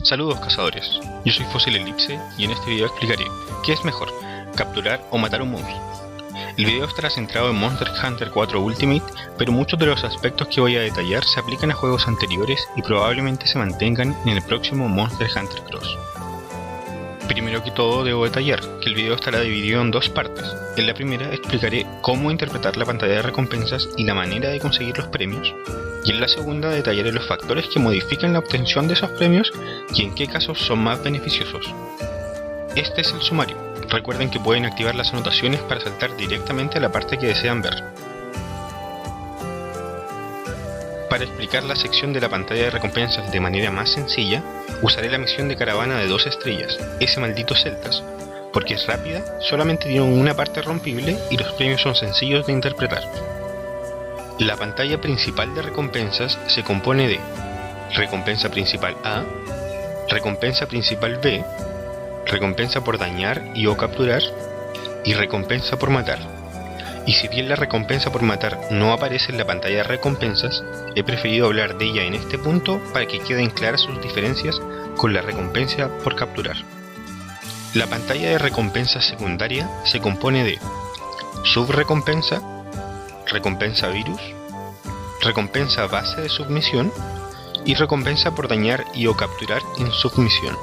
Saludos cazadores, yo soy Fósil Elipse y en este video explicaré qué es mejor, capturar o matar un monstruo. El video estará centrado en Monster Hunter 4 Ultimate, pero muchos de los aspectos que voy a detallar se aplican a juegos anteriores y probablemente se mantengan en el próximo Monster Hunter Cross. Primero que todo debo detallar que el video estará dividido en dos partes. En la primera explicaré cómo interpretar la pantalla de recompensas y la manera de conseguir los premios, y en la segunda detallaré los factores que modifican la obtención de esos premios y en qué casos son más beneficiosos. Este es el sumario. Recuerden que pueden activar las anotaciones para saltar directamente a la parte que desean ver. Para explicar la sección de la pantalla de recompensas de manera más sencilla, usaré la misión de caravana de 2 estrellas, ese maldito Celtas, porque es rápida, solamente tiene una parte rompible y los premios son sencillos de interpretar. La pantalla principal de recompensas se compone de recompensa principal A, recompensa principal B, recompensa por dañar y o capturar, y recompensa por matar. Y si bien la recompensa por matar no aparece en la pantalla de recompensas, he preferido hablar de ella en este punto para que queden claras sus diferencias con la recompensa por capturar. La pantalla de recompensa secundaria se compone de subrecompensa, recompensa virus, recompensa base de submisión y recompensa por dañar y o capturar en submisión.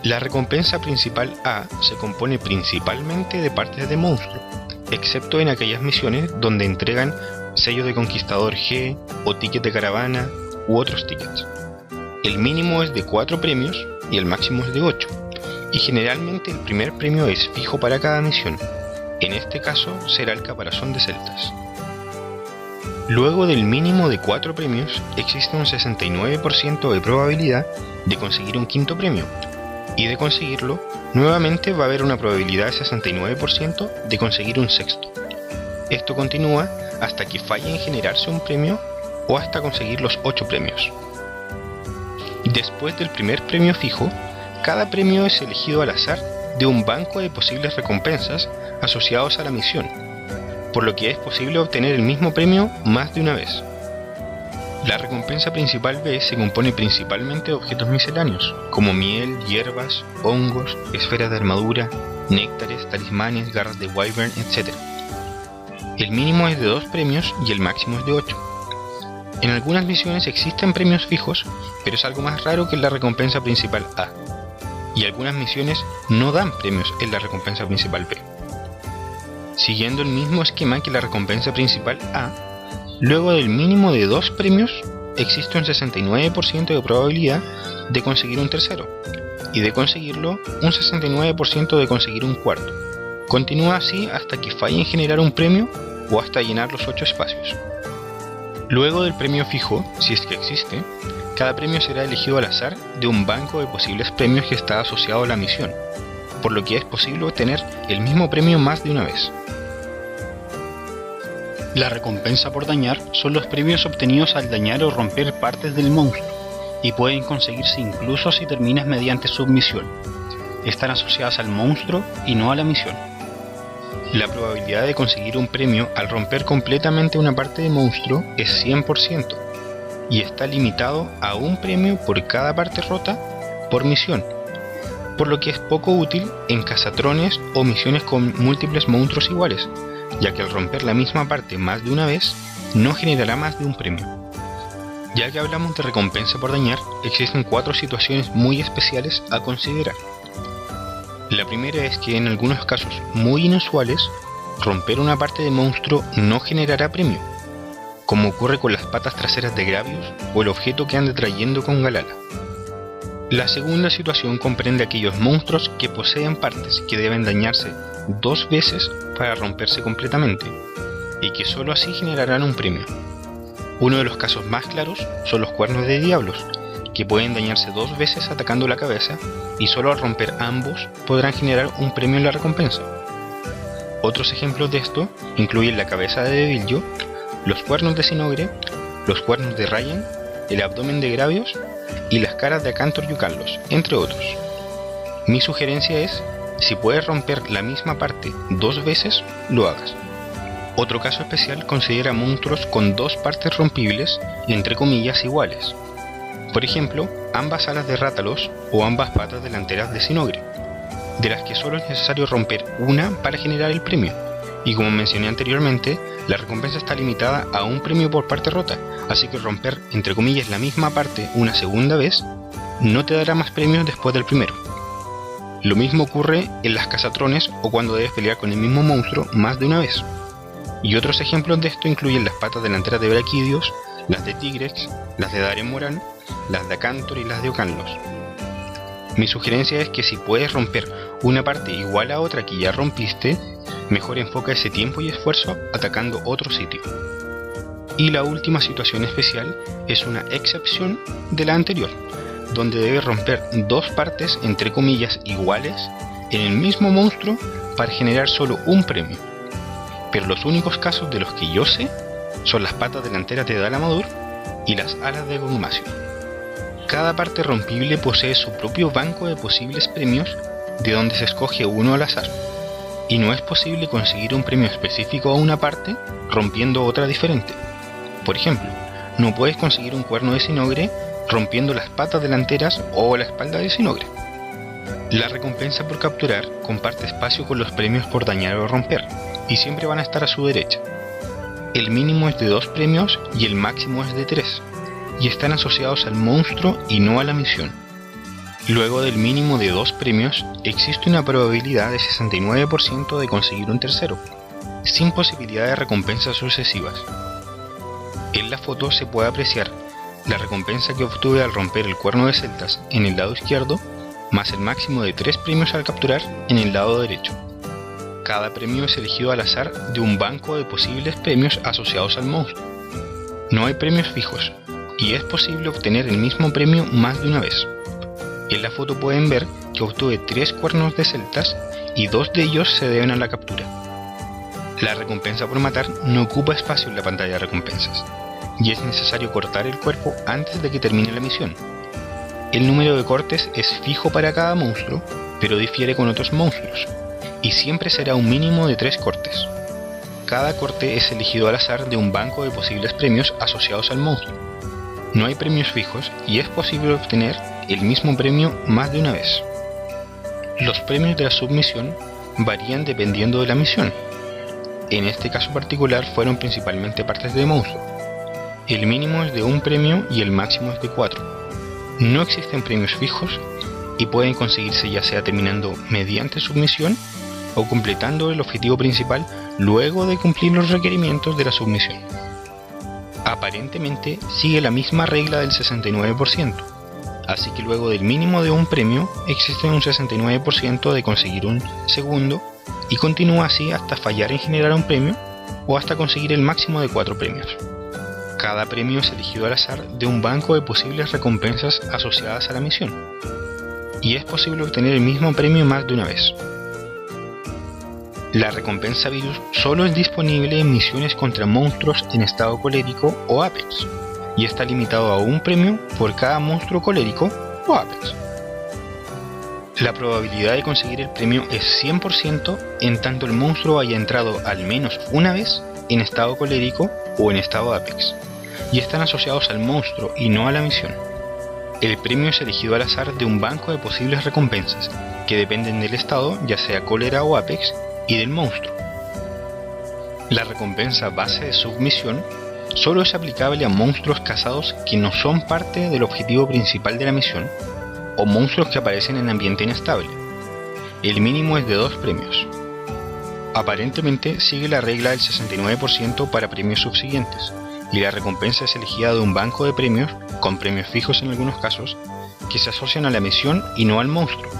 La recompensa principal A se compone principalmente de partes de monstruo, excepto en aquellas misiones donde entregan sellos de conquistador G o ticket de caravana u otros tickets. El mínimo es de 4 premios y el máximo es de 8, y generalmente el primer premio es fijo para cada misión. En este caso será el caparazón de Celtas. Luego del mínimo de 4 premios existe un 69% de probabilidad de conseguir un quinto premio, y de conseguirlo, nuevamente va a haber una probabilidad de 69% de conseguir un sexto. Esto continúa hasta que falle en generarse un premio o hasta conseguir los 8 premios. Después del primer premio fijo, cada premio es elegido al azar de un banco de posibles recompensas asociados a la misión, por lo que es posible obtener el mismo premio más de una vez. La recompensa principal B se compone principalmente de objetos misceláneos, como miel, hierbas, hongos, esferas de armadura, néctares, talismanes, garras de wyvern, etc. El mínimo es de 2 premios y el máximo es de 8. En algunas misiones existen premios fijos, pero es algo más raro que en la recompensa principal A, y algunas misiones no dan premios en la recompensa principal B. Siguiendo el mismo esquema que la recompensa principal A, luego del mínimo de 2 premios, existe un 69% de probabilidad de conseguir un tercero, y de conseguirlo, un 69% de conseguir un cuarto. Continúa así hasta que falle en generar un premio o hasta llenar los 8 espacios. Luego del premio fijo, si es que existe, cada premio será elegido al azar de un banco de posibles premios que está asociado a la misión, por lo que es posible obtener el mismo premio más de una vez. La recompensa por dañar son los premios obtenidos al dañar o romper partes del monstruo, y pueden conseguirse incluso si terminas mediante submisión. Están asociadas al monstruo y no a la misión. La probabilidad de conseguir un premio al romper completamente una parte de monstruo es 100%, y está limitado a un premio por cada parte rota por misión, por lo que es poco útil en cazatrones o misiones con múltiples monstruos iguales, ya que al romper la misma parte más de una vez, no generará más de un premio. Ya que hablamos de recompensa por dañar, existen 4 situaciones muy especiales a considerar. La primera es que en algunos casos muy inusuales, romper una parte de monstruo no generará premio, como ocurre con las patas traseras de Gravius o el objeto que anda trayendo con Galala. La segunda situación comprende aquellos monstruos que poseen partes que deben dañarse 2 veces para romperse completamente, y que solo así generarán un premio. Uno de los casos más claros son los cuernos de diablos, que pueden dañarse 2 veces atacando la cabeza, y solo al romper ambos podrán generar un premio en la recompensa. Otros ejemplos de esto incluyen la cabeza de Devillo, los cuernos de Sinogre, los cuernos de Ryan, el abdomen de Gravios y las caras de Acantor y Carlos, entre otros. Mi sugerencia es, si puedes romper la misma parte 2 veces, lo hagas. Otro caso especial considera monstruos con 2 partes rompibles, entre comillas iguales. Por ejemplo, ambas alas de Rátalos o ambas patas delanteras de Sinogre, de las que solo es necesario romper una para generar el premio, y como mencioné anteriormente, la recompensa está limitada a un premio por parte rota, así que romper entre comillas la misma parte una segunda vez no te dará más premios después del primero. Lo mismo ocurre en las cazatrones o cuando debes pelear con el mismo monstruo más de una vez. Y otros ejemplos de esto incluyen las patas delanteras de Braquidios, las de Tigrex, las de Darien Morán, las de Acantor y las de Ocanlos. Mi sugerencia es que si puedes romper una parte igual a otra que ya rompiste, mejor enfoca ese tiempo y esfuerzo atacando otro sitio. Y la última situación especial es una excepción de la anterior, donde debes romper dos partes entre comillas iguales en el mismo monstruo para generar solo un premio. Pero los únicos casos de los que yo sé son las patas delanteras de Dalamadur y las alas de Gogmacio. Cada parte rompible posee su propio banco de posibles premios de donde se escoge uno al azar, y no es posible conseguir un premio específico a una parte rompiendo otra diferente. Por ejemplo, no puedes conseguir un cuerno de Sinogre rompiendo las patas delanteras o la espalda de Sinogre. La recompensa por capturar comparte espacio con los premios por dañar o romper, y siempre van a estar a su derecha. El mínimo es de 2 premios y el máximo es de 3, y están asociados al monstruo y no a la misión. Luego del mínimo de 2 premios, existe una probabilidad de 69% de conseguir un tercero, sin posibilidad de recompensas sucesivas. En la foto se puede apreciar la recompensa que obtuve al romper el cuerno de celtas en el lado izquierdo, más el máximo de 3 premios al capturar en el lado derecho. Cada premio es elegido al azar de un banco de posibles premios asociados al monstruo. No hay premios fijos, y es posible obtener el mismo premio más de una vez. En la foto pueden ver que obtuve 3 cuernos de celtas y 2 de ellos se deben a la captura. La recompensa por matar no ocupa espacio en la pantalla de recompensas, y es necesario cortar el cuerpo antes de que termine la misión. El número de cortes es fijo para cada monstruo, pero difiere con otros monstruos, y siempre será un mínimo de 3 cortes. Cada corte es elegido al azar de un banco de posibles premios asociados al monstruo. No hay premios fijos y es posible obtener el mismo premio más de una vez. Los premios de la submisión varían dependiendo de la misión. En este caso particular fueron principalmente partes de monstruo. El mínimo es de 1 premio y el máximo es de 4. No existen premios fijos y pueden conseguirse ya sea terminando mediante submisión o completando el objetivo principal luego de cumplir los requerimientos de la submisión. Aparentemente sigue la misma regla del 69%, así que luego del mínimo de 1 premio existe un 69% de conseguir un segundo y continúa así hasta fallar en generar un premio o hasta conseguir el máximo de 4 premios. Cada premio es elegido al azar de un banco de posibles recompensas asociadas a la misión, y es posible obtener el mismo premio más de una vez. La recompensa virus solo es disponible en misiones contra monstruos en estado colérico o Apex, y está limitado a 1 premio por cada monstruo colérico o Apex. La probabilidad de conseguir el premio es 100% en tanto el monstruo haya entrado al menos una vez en estado colérico o en estado Apex, y están asociados al monstruo y no a la misión. El premio es elegido al azar de un banco de posibles recompensas, que dependen del estado, ya sea cólera o Apex, y del monstruo. La recompensa base de submisión solo es aplicable a monstruos cazados que no son parte del objetivo principal de la misión, o monstruos que aparecen en ambiente inestable. El mínimo es de 2 premios. Aparentemente sigue la regla del 69% para premios subsiguientes, y la recompensa es elegida de un banco de premios, con premios fijos en algunos casos, que se asocian a la misión y no al monstruo.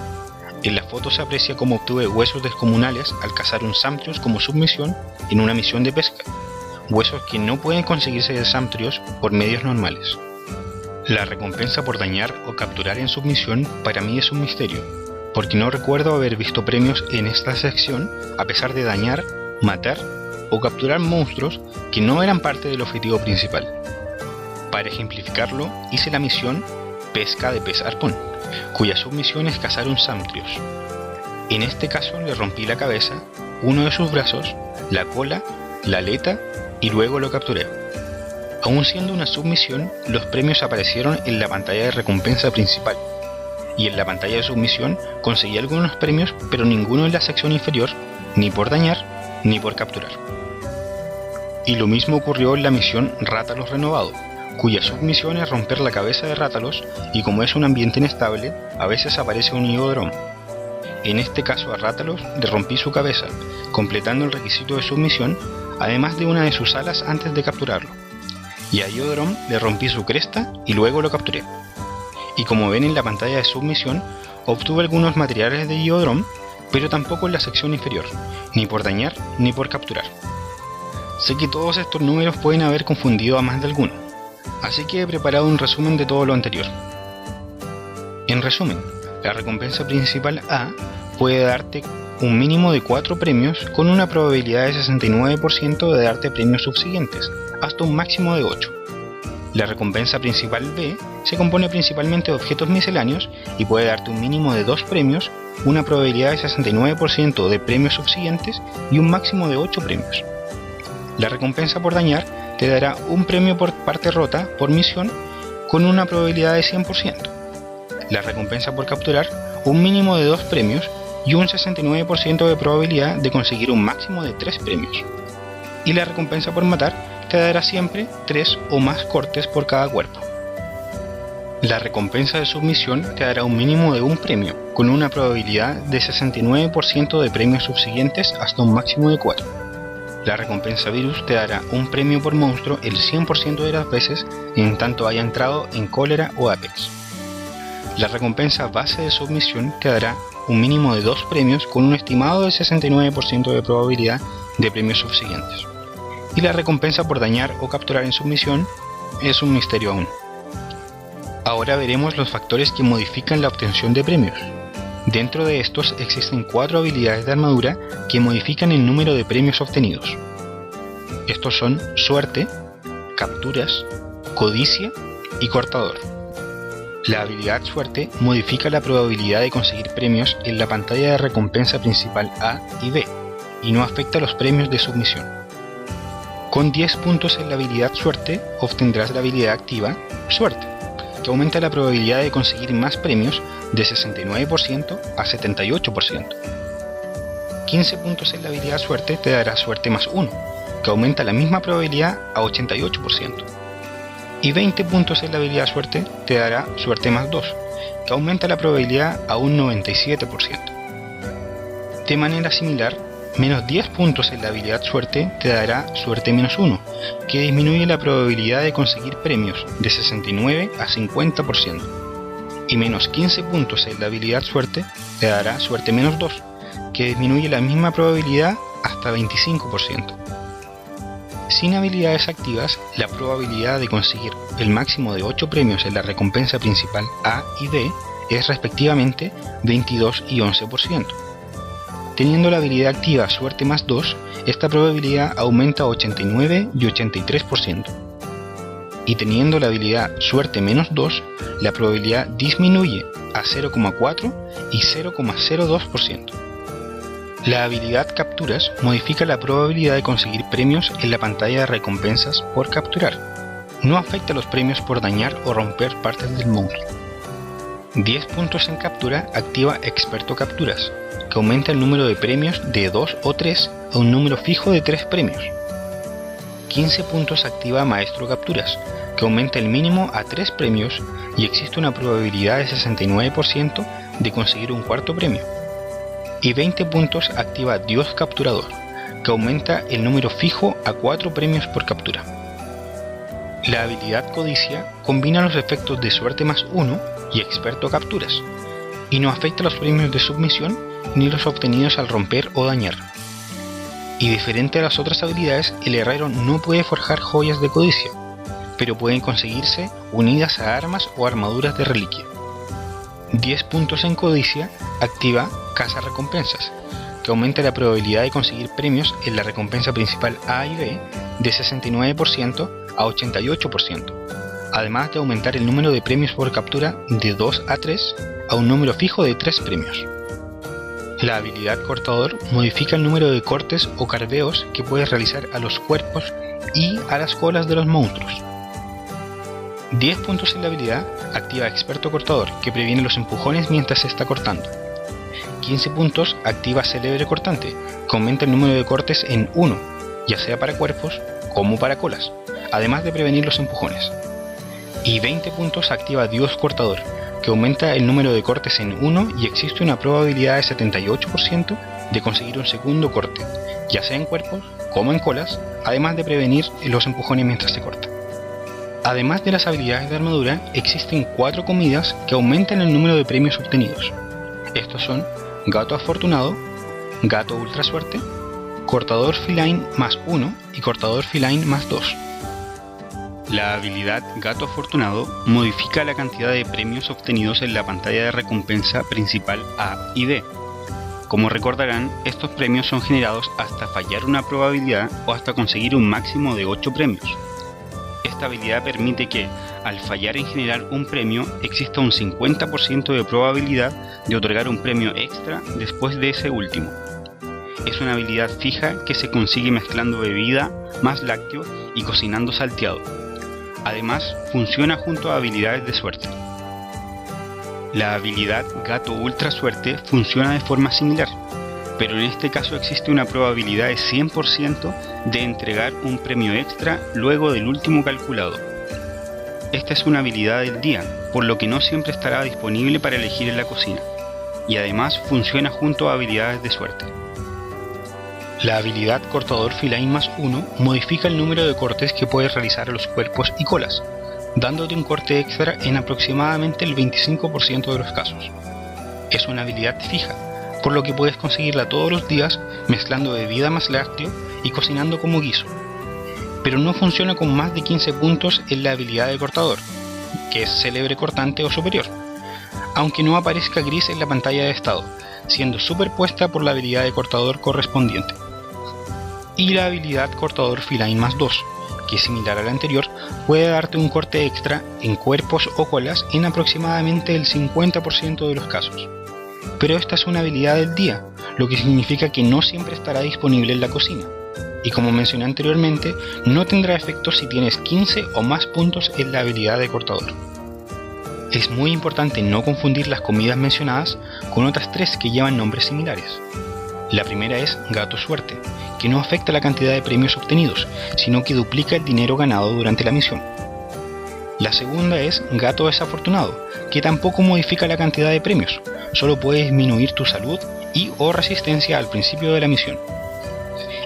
En la foto se aprecia cómo obtuve huesos descomunales al cazar un Samtrios como submisión en una misión de pesca, huesos que no pueden conseguirse de Samtrios por medios normales. La recompensa por dañar o capturar en submisión para mí es un misterio, porque no recuerdo haber visto premios en esta sección a pesar de dañar, matar o capturar monstruos que no eran parte del objetivo principal. Para ejemplificarlo, hice la misión Pesca de pez arpón, cuya submisión es cazar un Samtrios. En este caso le rompí la cabeza, uno de sus brazos, la cola, la aleta y luego lo capturé. Aun siendo una submisión, los premios aparecieron en la pantalla de recompensa principal, y en la pantalla de submisión conseguí algunos premios, pero ninguno en la sección inferior, ni por dañar, ni por capturar. Y lo mismo ocurrió en la misión Rátalos Renovado, cuya submisión es romper la cabeza de Rátalos, y como es un ambiente inestable, a veces aparece un Hiodrón. En este caso a Rátalos le rompí su cabeza, completando el requisito de submisión, además de una de sus alas antes de capturarlo. Y a Hiodrón le rompí su cresta y luego lo capturé. Y como ven en la pantalla de submisión, obtuve algunos materiales de Hiodrón, pero tampoco en la sección inferior, ni por dañar ni por capturar. Sé que todos estos números pueden haber confundido a más de alguno, así que he preparado un resumen de todo lo anterior. En resumen, la recompensa principal A puede darte un mínimo de 4 premios con una probabilidad de 69% de darte premios subsiguientes, hasta un máximo de 8. La recompensa principal B se compone principalmente de objetos misceláneos y puede darte un mínimo de 2 premios, una probabilidad de 69% de premios subsiguientes y un máximo de 8 premios. La recompensa por dañar te dará un premio por parte rota por misión con una probabilidad de 100%. La recompensa por capturar un mínimo de 2 premios y un 69% de probabilidad de conseguir un máximo de 3 premios. Y la recompensa por matar te dará siempre 3 o más cortes por cada cuerpo. La recompensa de submisión te dará un mínimo de un premio, con una probabilidad de 69% de premios subsiguientes hasta un máximo de 4. La recompensa virus te dará un premio por monstruo el 100% de las veces en tanto haya entrado en cólera o Apex. La recompensa base de submisión te dará un mínimo de 2 premios con un estimado de 69% de probabilidad de premios subsiguientes. Y la recompensa por dañar o capturar en submisión es un misterio aún. Ahora veremos los factores que modifican la obtención de premios. Dentro de estos existen 4 habilidades de armadura que modifican el número de premios obtenidos. Estos son suerte, capturas, codicia y cortador. La habilidad suerte modifica la probabilidad de conseguir premios en la pantalla de recompensa principal A y B, y no afecta a los premios de submisión. Con 10 puntos en la habilidad suerte obtendrás la habilidad activa suerte, que aumenta la probabilidad de conseguir más premios de 69% a 78%. 15 puntos en la habilidad suerte te dará suerte más 1, que aumenta la misma probabilidad a 88%. Y 20 puntos en la habilidad suerte te dará suerte más 2, que aumenta la probabilidad a un 97%. De manera similar, menos 10 puntos en la habilidad suerte te dará suerte menos 1, que disminuye la probabilidad de conseguir premios de 69 a 50%. Y menos 15 puntos en la habilidad suerte te dará suerte menos 2, que disminuye la misma probabilidad hasta 25%. Sin habilidades activas, la probabilidad de conseguir el máximo de 8 premios en la recompensa principal A y B es respectivamente 22 y 11%. Teniendo la habilidad activa suerte más 2, esta probabilidad aumenta a 89 y 83%. Y teniendo la habilidad suerte menos 2, la probabilidad disminuye a 0,4 y 0,02%. La habilidad capturas modifica la probabilidad de conseguir premios en la pantalla de recompensas por capturar. No afecta a los premios por dañar o romper partes del monstruo. 10 puntos en captura activa experto capturas, que aumenta el número de premios de 2 o 3 a un número fijo de 3 premios. 15 puntos activa maestro capturas, que aumenta el mínimo a 3 premios y existe una probabilidad de 69% de conseguir un cuarto premio. Y 20 puntos activa Dios Capturador, que aumenta el número fijo a 4 premios por captura. La habilidad Codicia combina los efectos de suerte más 1 y experto capturas, y no afecta los premios de submisión ni los obtenidos al romper o dañar. Y diferente a las otras habilidades, el herrero no puede forjar joyas de codicia, pero pueden conseguirse unidas a armas o armaduras de reliquia. 10 puntos en codicia activa Caza Recompensas, que aumenta la probabilidad de conseguir premios en la recompensa principal A y B de 69% a 88%, además de aumentar el número de premios por captura de 2 a 3 a un número fijo de 3 premios. La habilidad cortador modifica el número de cortes o carveos que puedes realizar a los cuerpos y a las colas de los monstruos. 10 puntos en la habilidad activa experto cortador, que previene los empujones mientras se está cortando. 15 puntos activa célebre cortante, que aumenta el número de cortes en 1, ya sea para cuerpos como para colas, además de prevenir los empujones. Y 20 puntos activa dios cortador, que aumenta el número de cortes en 1 y existe una probabilidad de 78% de conseguir un segundo corte, ya sea en cuerpos como en colas, además de prevenir los empujones mientras se corta. Además de las habilidades de armadura, existen 4 comidas que aumentan el número de premios obtenidos. Estos son Gato Afortunado, Gato Ultra Suerte, Cortador Feline más 1 y Cortador Feline más 2. La habilidad Gato Afortunado modifica la cantidad de premios obtenidos en la pantalla de recompensa principal A y B. Como recordarán, estos premios son generados hasta fallar una probabilidad o hasta conseguir un máximo de 8 premios. Esta habilidad permite que, al fallar en generar un premio, exista un 50% de probabilidad de otorgar un premio extra después de ese último. Es una habilidad fija que se consigue mezclando bebida más lácteo y cocinando salteado. Además, funciona junto a habilidades de suerte. La habilidad Gato Ultra Suerte funciona de forma similar, pero en este caso existe una probabilidad de 100% de entregar un premio extra luego del último calculado. Esta es una habilidad del día, por lo que no siempre estará disponible para elegir en la cocina, y además funciona junto a habilidades de suerte. La habilidad Cortador Feline más 1 modifica el número de cortes que puedes realizar a los cuerpos y colas, dándote un corte extra en aproximadamente el 25% de los casos. Es una habilidad fija, por lo que puedes conseguirla todos los días mezclando bebida más lácteo y cocinando como guiso. Pero no funciona con más de 15 puntos en la habilidad de cortador, que es célebre cortante o superior, aunque no aparezca gris en la pantalla de estado, siendo superpuesta por la habilidad de cortador correspondiente. Y la habilidad Cortador Feline más 2, que es similar a la anterior, puede darte un corte extra en cuerpos o colas en aproximadamente el 50% de los casos. Pero esta es una habilidad del día, lo que significa que no siempre estará disponible en la cocina, y como mencioné anteriormente, no tendrá efecto si tienes 15 o más puntos en la habilidad de cortador. Es muy importante no confundir las comidas mencionadas con otras 3 que llevan nombres similares. La primera es Gato Suerte, que no afecta la cantidad de premios obtenidos, sino que duplica el dinero ganado durante la misión. La segunda es Gato Desafortunado, que tampoco modifica la cantidad de premios, solo puede disminuir tu salud y o resistencia al principio de la misión.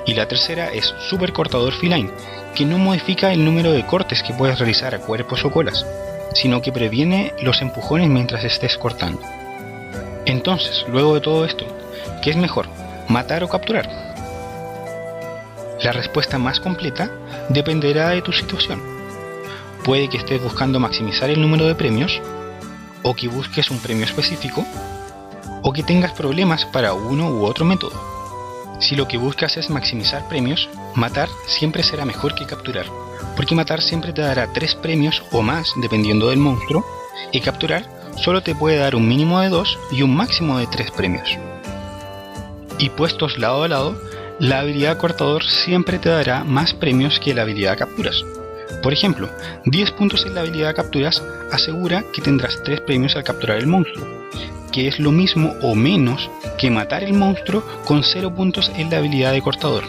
Y la tercera es Super Cortador Feline, que no modifica el número de cortes que puedes realizar a cuerpos o colas, sino que previene los empujones mientras estés cortando. Entonces, luego de todo esto, ¿qué es mejor, matar o capturar? La respuesta más completa dependerá de tu situación. Puede que estés buscando maximizar el número de premios, o que busques un premio específico, o que tengas problemas para uno u otro método. Si lo que buscas es maximizar premios, matar siempre será mejor que capturar, porque matar siempre te dará 3 premios o más dependiendo del monstruo, y capturar solo te puede dar un mínimo de 2 y un máximo de 3 premios. Y puestos lado a lado, la habilidad cortador siempre te dará más premios que la habilidad capturas. Por ejemplo, 10 puntos en la habilidad capturas asegura que tendrás 3 premios al capturar el monstruo, que es lo mismo o menos que matar el monstruo con 0 puntos en la habilidad de cortador.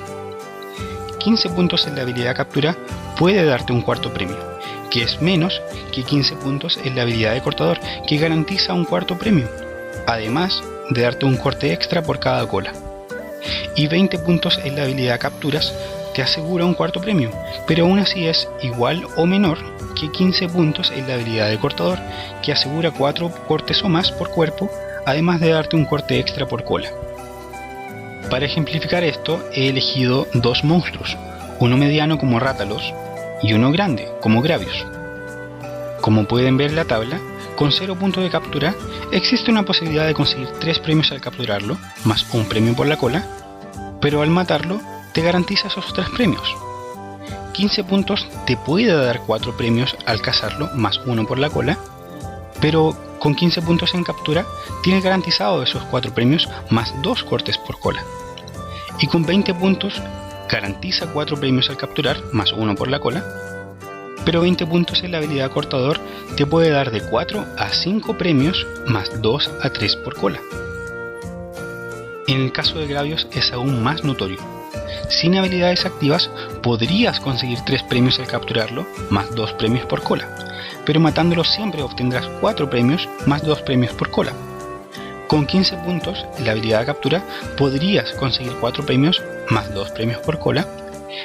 15 puntos en la habilidad captura puede darte un cuarto premio, que es menos que 15 puntos en la habilidad de cortador, que garantiza un cuarto premio, además de darte un corte extra por cada cola. Y 20 puntos en la habilidad capturas te asegura un cuarto premio, pero aún así es igual o menor que 15 puntos en la habilidad de cortador, que asegura 4 cortes o más por cuerpo, además de darte un corte extra por cola. Para ejemplificar esto, he elegido 2 monstruos, uno mediano como Rátalos y uno grande como Gravios. Como pueden ver en la tabla, con 0 puntos de captura, existe una posibilidad de conseguir 3 premios al capturarlo, más un premio por la cola, pero al matarlo, te garantiza esos 3 premios. 15 puntos te puede dar 4 premios al cazarlo, más uno por la cola, pero Con 15 puntos en captura, tienes garantizado esos 4 premios más 2 cortes por cola. Y con 20 puntos, garantiza 4 premios al capturar, más 1 por la cola. Pero 20 puntos en la habilidad cortador te puede dar de 4 a 5 premios, más 2 a 3 por cola. En el caso de Gravios es aún más notorio. Sin habilidades activas podrías conseguir 3 premios al capturarlo, más 2 premios por cola, pero matándolo siempre obtendrás 4 premios más 2 premios por cola. Con 15 puntos en la habilidad de captura podrías conseguir 4 premios más 2 premios por cola,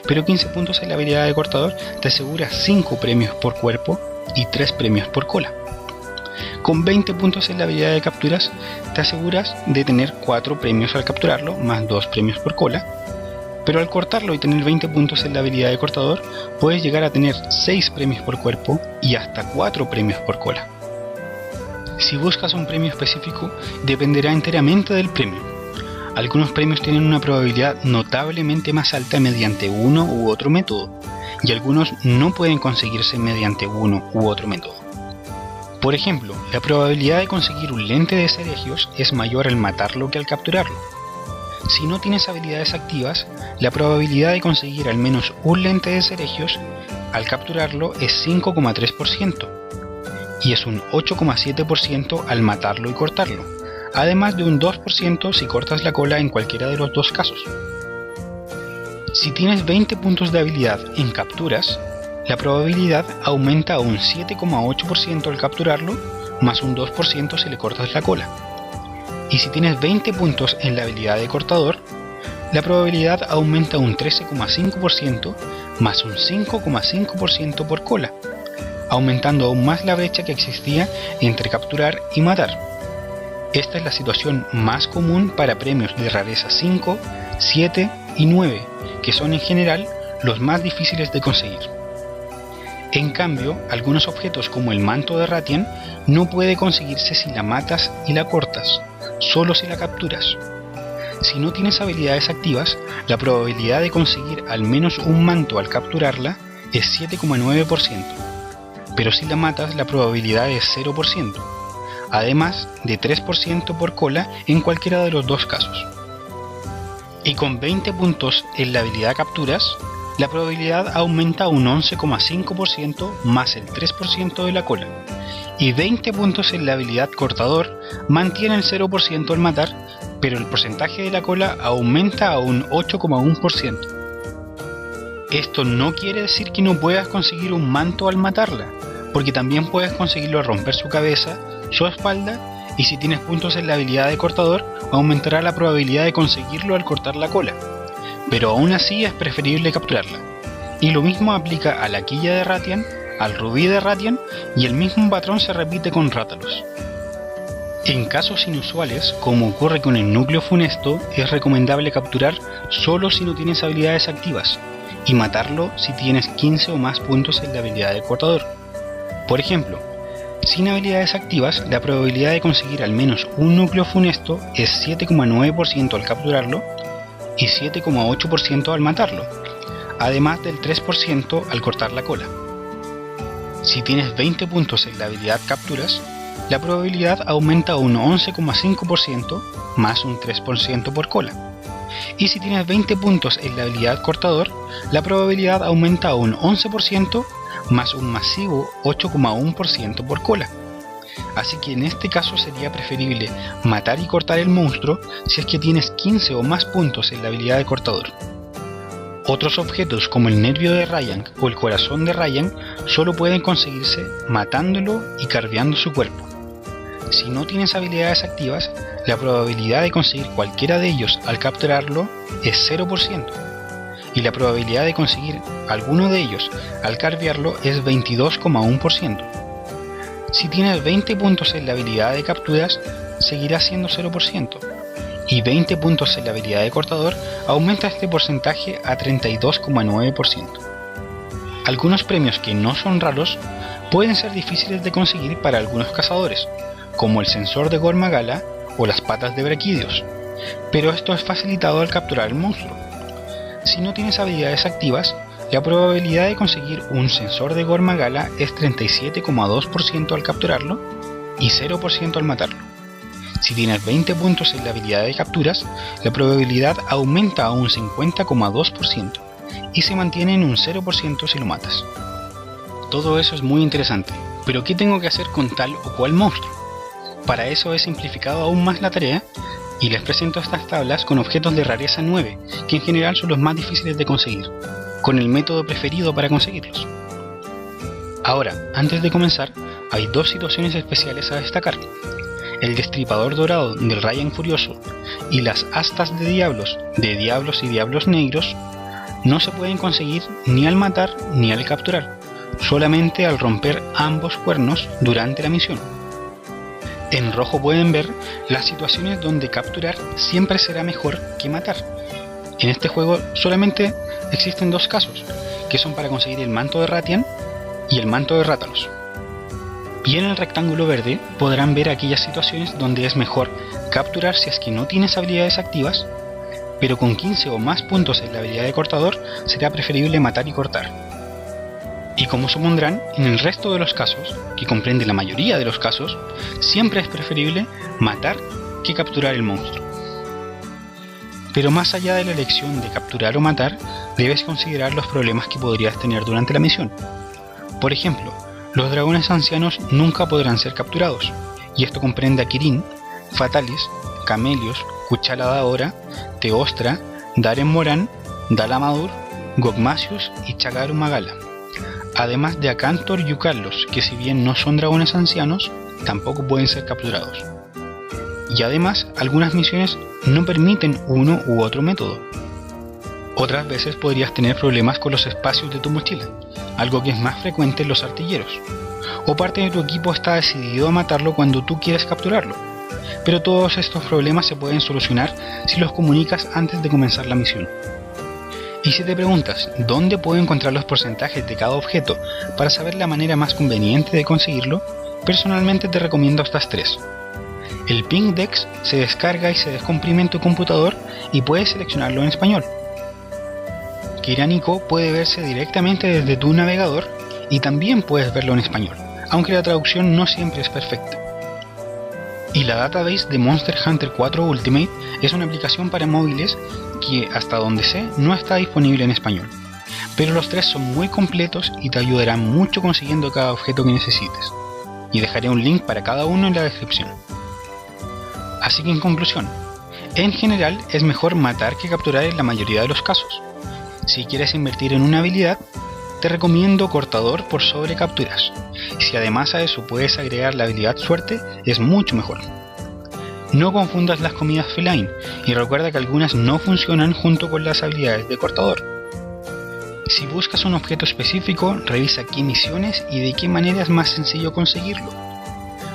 pero 15 puntos en la habilidad de cortador te asegura 5 premios por cuerpo y 3 premios por cola. Con 20 puntos en la habilidad de capturas te aseguras de tener 4 premios al capturarlo más 2 premios por cola, pero al cortarlo y tener 20 puntos en la habilidad de cortador puedes llegar a tener 6 premios por cuerpo y hasta 4 premios por cola. Si buscas un premio específico dependerá enteramente del premio. Algunos premios tienen una probabilidad notablemente más alta mediante uno u otro método, y algunos no pueden conseguirse mediante uno u otro método. Por ejemplo, la probabilidad de conseguir un lente de ceregios es mayor al matarlo que al capturarlo. Si no tienes habilidades activas, la probabilidad de conseguir al menos un lente de ceregios al capturarlo es 5,3%, y es un 8,7% al matarlo y cortarlo, además de un 2% si cortas la cola en cualquiera de los dos casos. Si tienes 20 puntos de habilidad en capturas, la probabilidad aumenta a un 7,8% al capturarlo, más un 2% si le cortas la cola. Y si tienes 20 puntos en la habilidad de cortador, la probabilidad aumenta a un 13,5% más un 5,5% por cola, aumentando aún más la brecha que existía entre capturar y matar. Esta es la situación más común para premios de rareza 5, 7 y 9, que son en general los más difíciles de conseguir. En cambio, algunos objetos como el manto de Rathian no puede conseguirse si la matas y la cortas, solo si la capturas. Si no tienes habilidades activas, la probabilidad de conseguir al menos un manto al capturarla es 7,9%, pero si la matas la probabilidad es 0%, además de 3% por cola en cualquiera de los dos casos. Y con 20 puntos en la habilidad capturas, la probabilidad aumenta a un 11,5% más el 3% de la cola, y 20 puntos en la habilidad cortador mantiene el 0% al matar, pero el porcentaje de la cola aumenta a un 8,1%. Esto no quiere decir que no puedas conseguir un manto al matarla, porque también puedes conseguirlo al romper su cabeza, su espalda, y si tienes puntos en la habilidad de cortador, aumentará la probabilidad de conseguirlo al cortar la cola. Pero aún así es preferible capturarla. Y lo mismo aplica a la quilla de Rathian, al rubí de Rathian, y el mismo patrón se repite con Rathalos. En casos inusuales, como ocurre con el núcleo funesto, es recomendable capturar solo si no tienes habilidades activas, y matarlo si tienes 15 o más puntos en la habilidad de cortador. Por ejemplo, sin habilidades activas, la probabilidad de conseguir al menos un núcleo funesto es 7,9% al capturarlo, y 7,8% al matarlo, además del 3% al cortar la cola. Si tienes 20 puntos en la habilidad capturas, la probabilidad aumenta a un 11,5% más un 3% por cola. Y si tienes 20 puntos en la habilidad cortador, la probabilidad aumenta a un 11% más un masivo 8,1% por cola. Así que en este caso sería preferible matar y cortar el monstruo si es que tienes 15 o más puntos en la habilidad de cortador. Otros objetos como el nervio de Ryan o el corazón de Ryan solo pueden conseguirse matándolo y carveando su cuerpo. Si no tienes habilidades activas, la probabilidad de conseguir cualquiera de ellos al capturarlo es 0%, y la probabilidad de conseguir alguno de ellos al carvearlo es 22,1%. Si tienes 20 puntos en la habilidad de capturas, seguirá siendo 0%, y 20 puntos en la habilidad de cortador aumenta este porcentaje a 32,9%. Algunos premios que no son raros pueden ser difíciles de conseguir para algunos cazadores, como el sensor de Gormagala o las patas de Braquidios, pero esto es facilitado al capturar el monstruo. Si no tienes habilidades activas, la probabilidad de conseguir un sensor de Gormagala es 37,2% al capturarlo, y 0% al matarlo. Si tienes 20 puntos en la habilidad de capturas, la probabilidad aumenta a un 50,2% y se mantiene en un 0% si lo matas. Todo eso es muy interesante, pero ¿qué tengo que hacer con tal o cual monstruo? Para eso he simplificado aún más la tarea y les presento estas tablas con objetos de rareza 9, que en general son los más difíciles de conseguir, con el método preferido para conseguirlos. Ahora, antes de comenzar, hay dos situaciones especiales a destacar. El destripador dorado del Ryan Furioso y las astas de Diablos y Diablos Negros no se pueden conseguir ni al matar ni al capturar, solamente al romper ambos cuernos durante la misión. En rojo pueden ver las situaciones donde capturar siempre será mejor que matar. En este juego solamente existen dos casos, que son para conseguir el manto de Ratian y el manto de Rátalos. Y en el rectángulo verde podrán ver aquellas situaciones donde es mejor capturar si es que no tienes habilidades activas, pero con 15 o más puntos en la habilidad de cortador será preferible matar y cortar. Y como supondrán, en el resto de los casos, que comprende la mayoría de los casos, siempre es preferible matar que capturar el monstruo. Pero más allá de la elección de capturar o matar, debes considerar los problemas que podrías tener durante la misión. Por ejemplo, los dragones ancianos nunca podrán ser capturados, y esto comprende a Kirin, Fatalis, Camelios, Kuchala Daora, Teostra, Daren Moran, Dalamadur, Gogmasius y Chagaru Magala, además de Acantor y Ucarlos, que si bien no son dragones ancianos, tampoco pueden ser capturados. Y además, algunas misiones no permiten uno u otro método. Otras veces podrías tener problemas con los espacios de tu mochila, algo que es más frecuente en los artilleros, o parte de tu equipo está decidido a matarlo cuando tú quieres capturarlo, pero todos estos problemas se pueden solucionar si los comunicas antes de comenzar la misión. Y si te preguntas dónde puedo encontrar los porcentajes de cada objeto para saber la manera más conveniente de conseguirlo, personalmente te recomiendo estas tres. El Ping Dex se descarga y se descomprime en tu computador y puedes seleccionarlo en español. Kiraniko puede verse directamente desde tu navegador y también puedes verlo en español, aunque la traducción no siempre es perfecta. Y la database de Monster Hunter 4 Ultimate es una aplicación para móviles que, hasta donde sé, no está disponible en español, pero los tres son muy completos y te ayudarán mucho consiguiendo cada objeto que necesites, y dejaré un link para cada uno en la descripción. Así que en conclusión, en general es mejor matar que capturar en la mayoría de los casos. Si quieres invertir en una habilidad, te recomiendo cortador por sobre capturas. Si además a eso puedes agregar la habilidad suerte, es mucho mejor. No confundas las comidas feline y recuerda que algunas no funcionan junto con las habilidades de cortador. Si buscas un objeto específico, revisa qué misiones y de qué manera es más sencillo conseguirlo.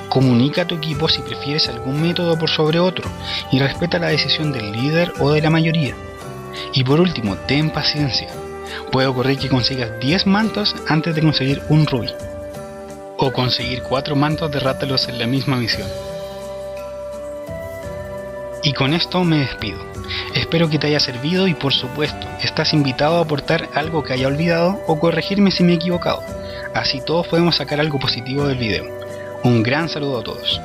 Comunica a tu equipo si prefieres algún método por sobre otro y respeta la decisión del líder o de la mayoría. Y por último, ten paciencia. Puede ocurrir que consigas 10 mantos antes de conseguir un rubí, o conseguir 4 mantos de Rátalos en la misma misión. Y con esto me despido. Espero que te haya servido y por supuesto, estás invitado a aportar algo que haya olvidado o corregirme si me he equivocado. Así todos podemos sacar algo positivo del video. Un gran saludo a todos.